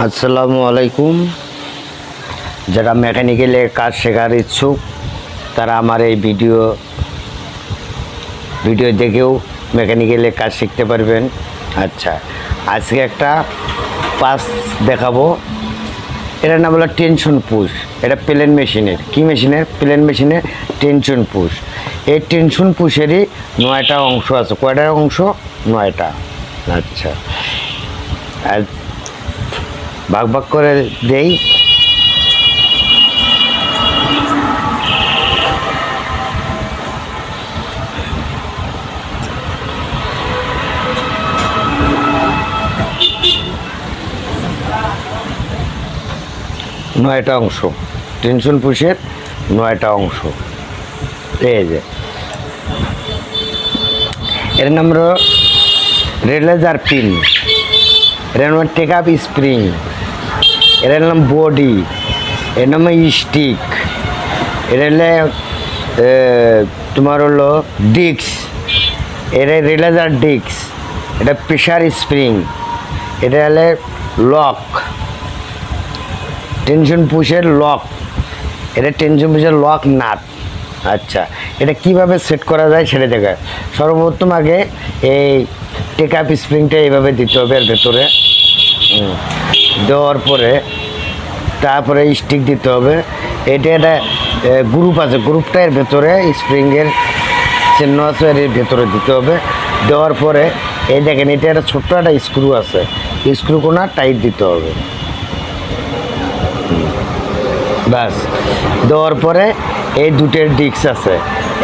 আসসালামু আলাইকুম। যারা মেকানিক্যালে কাজ শেখার ইচ্ছুক তারা আমার এই ভিডিও দেখেও মেকানিক্যালে কাজ শিখতে পারবেন। আচ্ছা, আজকে একটা পাস দেখাবো। এটার নাম হলো টেনশন পুশ। এটা প্লেন মেশিনের প্লেন মেশিনের টেনশন পুশ। এই টেনশন পুশেরই 9টা অংশ আছে। কয়টা অংশ? 9টা। আচ্ছা, আর ভাগ ভাগ করে দেই। নয়টা অংশ টেনশন পুশের, 9টা অংশ। এই যে এর নাম হলো রিলেজার পিন, এর নাম টেক আপ স্প্রিং, এর নাম বডি, এর নাম স্টিক, এর হলে তোমার হলো ডিস্ক, এর রিলেজার ডিস্ক, এটা প্রেশার স্প্রিং, এটা হলে লক, টেনশন পুশের লক, এটা টেনশন পুশের লক নাট। আচ্ছা, এটা কিভাবে সেট করা যায় সেটা দেখা। সর্বপ্রথম আগে এই টেক আপ স্প্রিংটা এইভাবে দিতে হবে এর ভেতরে, দেওয়ার পরে তারপরে স্টিক দিতে হবে। এটা একটা গ্রুপ আছে, গ্রুপটা এর ভেতরে স্প্রিংয়ের চিহ্ন আছে, এর ভেতরে দিতে হবে। দেওয়ার পরে এই দেখেন এটা একটা ছোট্ট একটা স্ক্রু আছে, স্ক্রু কোনা টাইট দিতে হবে। ব্যাস, দেওয়ার পরে এই দুটের ডিস্ক আছে,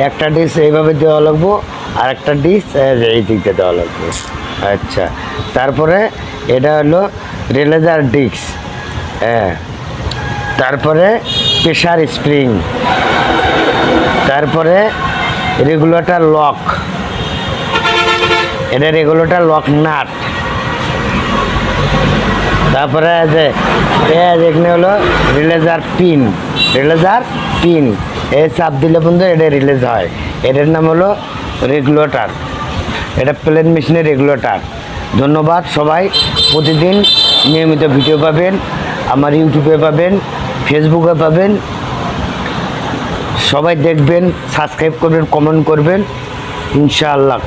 একটা ডিস্ক এইভাবে দেওয়া লাগবো, আর একটা ডিস্ক এই দিকটা দেওয়া লাগবে। আচ্ছা, তারপরে এটা হলো রিলেজার ডিস্ক, হ্যাঁ, তারপরে প্রেশার স্প্রিং, তারপরে রেগুলেটর লক, এটা রেগুলেটর লক নাট, তারপরে এখানে হলো রিলেজার পিন, এই চাপ দিলে বন্ধু এটা রিলিজ হয়। এটার নাম হলো রেগুলেটর, এটা প্লেন মেশিনের রেগুলেটর। ধন্যবাদ সবাই। প্রতিদিন নিয়মিত ভিডিও পাবেন, আমার ইউটিউবে পাবেন, ফেসবুকে পাবেন। সবাই দেখবেন, সাবস্ক্রাইব করবেন, কমেন্ট করবেন, ইনশাআল্লাহ।